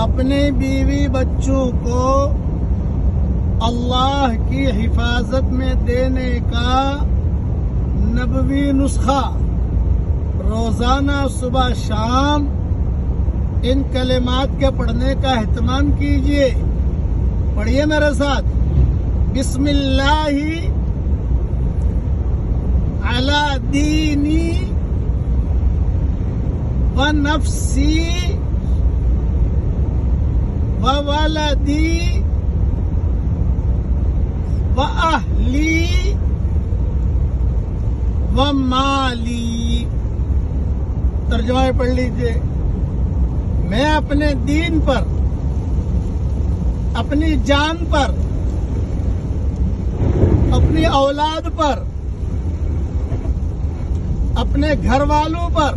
اپنے بیوی بچوں کو اللہ کی حفاظت میں دینے کا نبوی نسخہ روزانہ صبح شام ان کلمات کے پڑھنے کا اہتمام کیجیے. پڑھیے میرے ساتھ. بسم اللہ علی دینی و نفسی و ولدی و اہلی و مالی. ترجمہ پڑھ لیجیے. میں اپنے دین پر، اپنی جان پر، اپنی اولاد پر، اپنے گھر والوں پر